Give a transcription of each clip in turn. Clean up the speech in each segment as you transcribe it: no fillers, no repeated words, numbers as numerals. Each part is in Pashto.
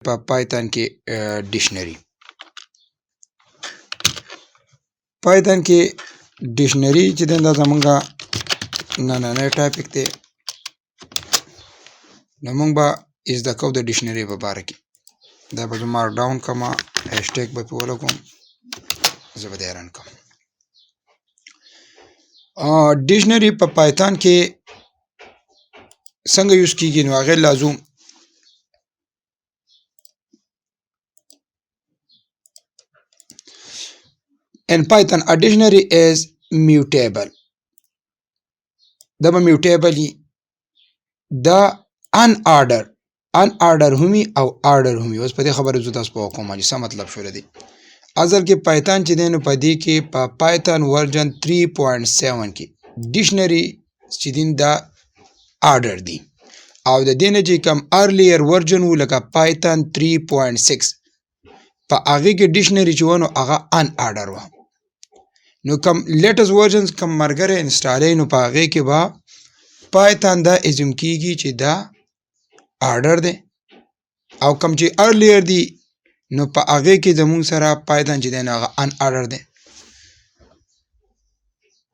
په پایتھن کې ډکشنری پایتھن کې ډکشنری چې دا زمونږه نننی ټاپک دی نو موږ به زده کوو د ډکشنری په باره کې دا به زه مارک ډاون کومه هیشټیګ به پې ولګوم زه به دی رن کوم ډکشنری په پایتھن کې څنګه یوز کیږي نو هغې لازم In Python, a dictionary is mutable. دا به mutable وي دا unorder همي او order همي اوس په دې خبره زه تاسو پوه کوم چې څه مطلب شولی دی اصل کې پایتھن چې دی نو په دې کې په پایتھن ورژن 3.7 کې ډکشنری چې دی دا order دی او د دې نه چې کوم ارلیر ورژن و لکه پایتھن 3.6 په هغې کې ډکشنری چې و نو هغه unorder و نو کم لیټس ورژنز کم مرګره انسټالې نو په هغې کې به پایتھن دا ازم کیږي چې دا آرډر دی او کم چې ارلیر دی نو په هغې کې زموږ سره پایتھن چې دی نو هغه ان آرډر دی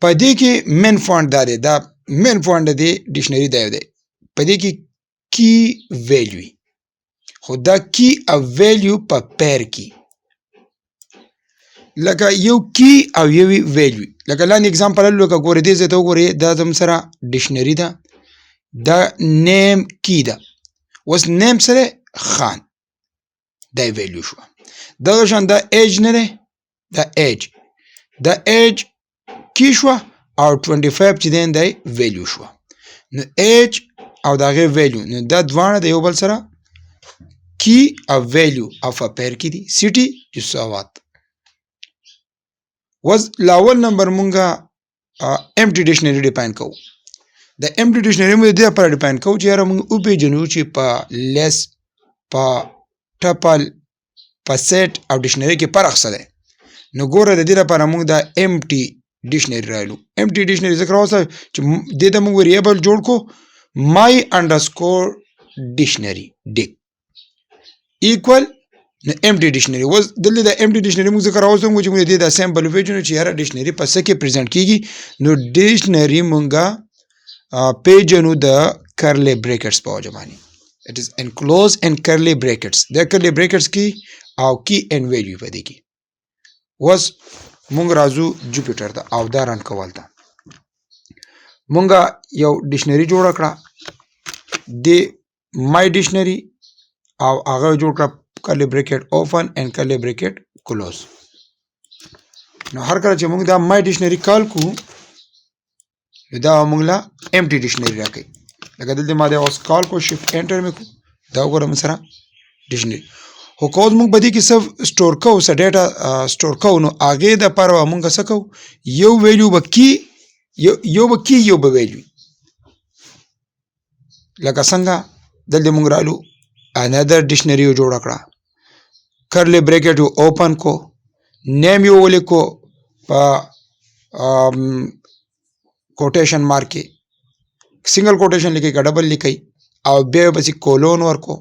په دې کې مین فونټ دا دی دا مین فونټ دی ډکشنری دا یو دی په دې کې کی ویلیو خو دا کی او ویلیو په پیر کې لکه یو کی او یو ویلیو لکه لاندې اگزامپل لکه ګورې دې ځای ته وګورې دا زموږ سره ډکشنری ده دا نیم کی ده اوس نیم سره خان دا ویلیو شوه دغه شان دا ایج نه دی دا ایج کی شوه او 25 چې دی دی ویلیو شوه نو ایج او د هغې ویلیو نو دا دواړه د یو بل سره کی او ویلیو او په پیر کې دي سیټي جساوات وز لاول نمبر مونږه امټي ډکشنری ډیفاین کوو د امټي ډکشنری مونږ د دې لپاره ډیفاین کوو چې یاره مونږ وپېژنو چې په لیس په ټپل په سیټ او ډکشنری کې فرق څه دی نو ګوره د دې لپاره مونږ دا امټي ډکشنری رایلو امټي ډکشنری ذکر راوسته چې دې ته مونږ ویریبل جوړ کو my underscore dictionary ډیک ایکوال نو امټي ډکشنری اوس دلته د امټي ډکشنری موږ ذکر راوستو چې موږ دې د سیمبل وپېژنو چې یاره ډکشنری په څه کې پرزنټ کیږي نو ډکشنری مونږه پیژنو د کرلی بریکټس په وجه باندې it is enclosed in curly brackets د کرلی بریکټس کې او کی ان ویلیو په دې کې اوس مونږ راځو جوپیټر ته او دا رن کول ته مونږه یو ډکشنری جوړه کړه د مای ډکشنری او هغه جوړ کړه curly bracket open and curly bracket close نو هر کله چې موږ دا my dictionary کال کو دا موږ لا empty dictionary راکړي لکه دلته ما دا اوس کال کو shift enter مې کو دا وګورم سره dictionary خو کوز موږ بدی کې سب سٹور کوو س ډیټا سٹور کوو نو هغه د پر موږ څه کوو یو ویلیو بکی یو ویلیو لکه څنګه دلته موږ رالو another dictionary جوړ کړه کرلی بریکٹ یو اوپن کو نیم یو ولیکو په کوټیشن مارک کې سنگل کوټیشن لیکي که ډبل لیکي او بیا پسې کولون ورکو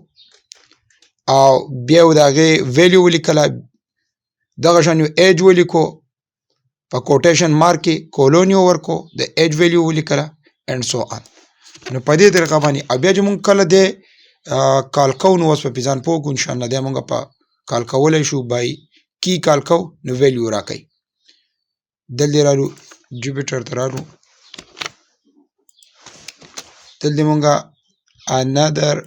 او بیا د هغې ویلیو ولیکله دغه شان یو ایج ولیکو په کوټیشن مارک کې کولون یو ورکو د ایج ویلیو ولیکله اینډ سو آن نو په دې طریقه باندې او بیا چې مونږ کله دی کال کوو نو اوس په ځان پوه کړو انشاءالله دی مونږ په کال کولی شو بای کی کال کو نو ویلیو راکوي دلته رالو جوپیټر ته رالو دلته مونږه انادر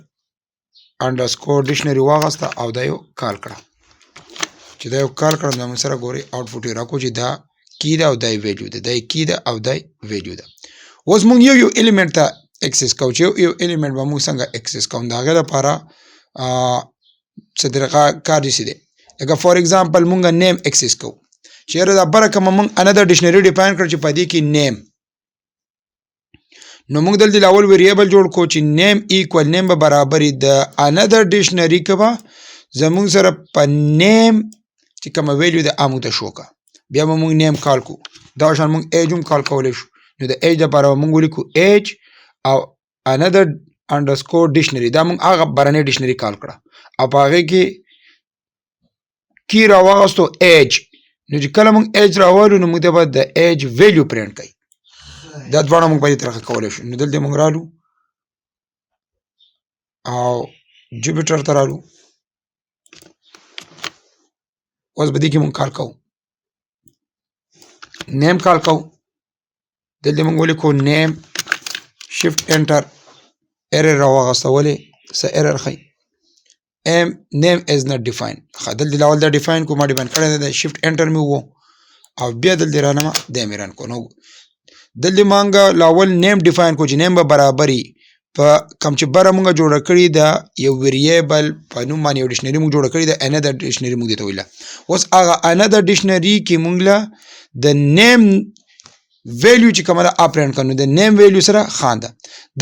انډرسکور ډکشنری واغسته او دا یو کال کړه چې دا یو کال کړه نو موږ سره ګورئ آوټپوټ یې راکړو چې دا کی ده او دا ویلیو ده دا کی ده او دا ویلیو ده اوس مونږ یو الیمنټ ته اکسس کوو چې یو الیمنټ به موږ څنګه اکسس کوو د هغې لپاره څه طریقه کار داسې دی لکه فار ایگزامپل مونږ نیم اکسس کوو چې یاره دا بره کومه مونږ انادر ډکشنری ډیفاین کړ چې په دې کې نیم نو مونږ دلته اول ویریبل جوړ کو چې نیم ایکوال نیم به برابر د انادر ډکشنری کې به زمونږ سره په نیم چې کومه ویلیو ده هغه موږ ته شو کا بیا به مونږ نیم کال کو دا شان مونږ ایج هم کال کولی شو نو د ایج لپاره به مونږ ولیکو ایج او انادر انډرسکور ډکشنری دا موږ هغه برنۍ ډکشنری کال کړه او په هغې کې کی راواغستو ایج نو چې کله موږ ایج راوالو نو موږ ته به د ایج ویلیو پرنټ کوي دا دواړه موږ په دې طریقه کولی شو نو دلته موږ رالو او جوپیټر ته رالو اوس به دې کې موږ کال کوو نیم کال کوو دلته موږ ولیکو نیم شفټ انټر ایرر راواغسته ولې څه ایرر ښیي name is not defined دلته لاول دا ډیفاین کو ما ډیفاین کړی دی شفټ انټر مې وو او بیا دلته رانما دا مې ران کو نو دلته مانګه لاول نیم ډیفاین کو چې نیم به برابري په کم چې بره مونږ جوړه کړې ده یو ویریبل په نوم باندې یو ډکشنري مونږ جوړه کړې ده انادر ډکشنري مونږ دې ته ویله اوس هغه انادر ډکشنري کې مونږ له د نیم ویلیو چې کومه ده اپرنټ کړو د نیم ویلیو سره خانده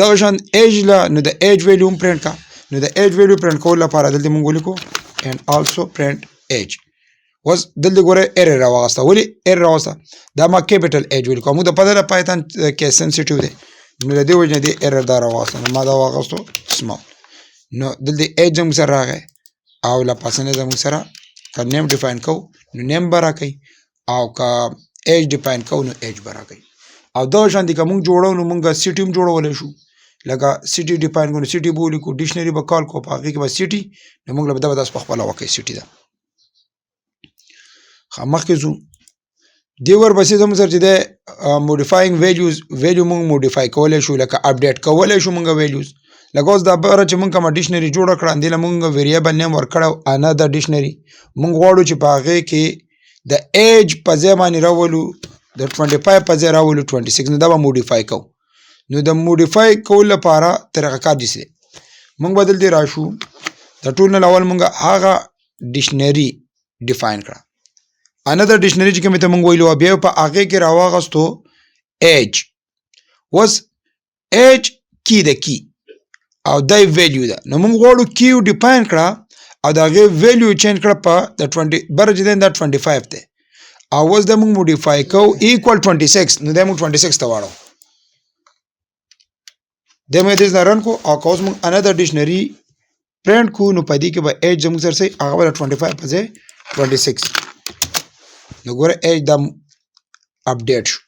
دغه شان ایج له نو د ایج ویلیو هم پرنټ کا نو د ایج ویلیو پرنټ کول لپاره دلته مونږ ولیکو and also print age اوس دلته ګوره ایرر راوغسته ولې ایرر راوغسته دا ما کیپیټل ایج ولیکو موږ د پته ده پایتھن کې سنسټیو دی نو د دې وجه نه دی ایرر دا راوغسته نو ما دا واغستو سمال نو دلته ایج زموږ سره راغی او لپاسه نه زموږ سره که نیم ډیفاین کوو نو نیم به راکوي او که ایج ډیفاین کوو نو ایج به راکوي او دغه شان دي که موږ جوړو نو موږ سیټي هم جوړولی شو لکه سیټي ډیفاین کړو سیټي به ولیکو ډکشنري به کال کو په هغې کې به سیټي نو موږ له به دا به داسې په خپله وکړئ سیټي ده مخکې ځو دې ورپسې زموږ سره چې دی موډیفاینګ ویلیوز ویلیو موږ موډیفای کولی شو لکه اپډیټ کولی شو موږ ویلیوز لکه اوس دا بره چې موږ کومه ډکشنري جوړه کړه همدې له موږ ویریبل نیم ورکړی انادر ډکشنري موږ غواړو چې په هغې کې د ایج په ځای باندې راولو د 25 په ځای راولو 26 نو دا به موډیفای کوو نو د موډیفای کول لپاره طریقه کار داسې دی موږ به دلته راشو د ټول نه اول موږ هغه ډکشنري ډیفاین کړه انادر ډکشنري چې کومې ته موږ ویلو بیا په هغې کې راواغستو ایج اوس ایج کی د کی او دا ویلیو ده نو موږ غواړو کیو ډیفاین کړه او د هغې ویلیو چینج کړه په د 20 بره چې دی دا 25 دی او اوس دا موږ موډیفای کوو ایکوال 26 نو دا موږ 26 ته واړو دا مې دې نه رن کو او که اوس موږ انادر ډکشنري پرنټ کو نو په دې کې به ایج زموږ سره صحیح هغه به 25 په ځای 26 نو ګوره ایج دا اپډیټ شو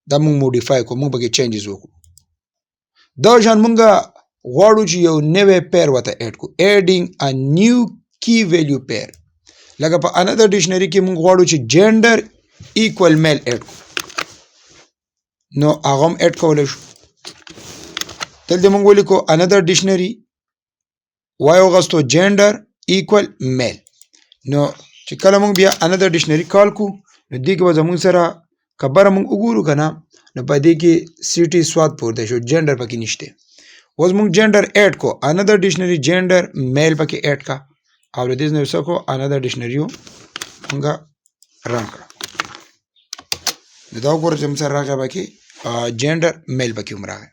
دا موږ موډیفای کوو موږ پکې چینجز وکړو دا شان موږ غواړو چې یو نوی پیر ورته ایډ کړو ایډینګ ا نیو کی ویلیو پیر لکه په انادر ډکشنري کې موږ غواړو چې جینډر ایکوال میل ایډ کړو نو هغه هم ایډ کولی شو دلته موږ ولیکو انادر ډکشنري وایوغستو جینډر ایکوال میل نو چې کله موږ بیا انادر ډکشنري کال کو نو دې کې به زموږ سره که بره موږ وګورو که نه نو په دې کې سیټي سواد پورته شو جینډر پکې نشته اوس موږ جینډر ایډ کو انادر ډکشنري جینډر میل پکې ایډ کا او له دې نه څه کو انادر ډکشنري موږ رن کړه نو دا وګوره چې موږ سره راغی پکې جینډر میل پکې هم راغی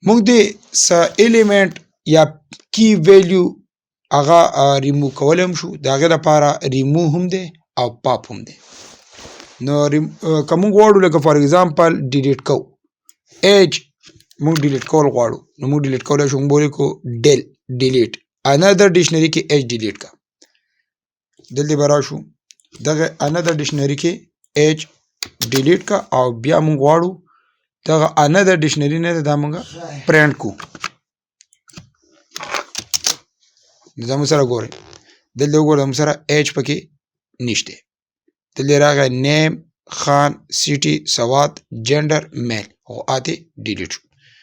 موږ دې څه ایلیمنټ یا کی ویلیو هغه ریموو کولی هم شو د هغې لپاره ریموو هم دی او پاپ هم دی نو که موږ غواړو لکه فار اګزامپل ډیلیټ کوو ایج موږ ډیلیټ کول غواړو نو موږ ډیلیټ کولی شو موږ ولیکو ډیلیټ انادر ډکشنري کې ایج ډیلیټ کا دلته به راشو دغه انادر ډکشنري کې ایج ډیلیټ کا او بیا موږ غواړو دغه انادر ډکشنري نه دا موږ پرنټ کو زموږ سره ګورئ دلته وګورئ زموږ سره ایج پکې نشته دلته راغی نیم خان سیټي سواد جینډر میل او آتے ډیلیټ شو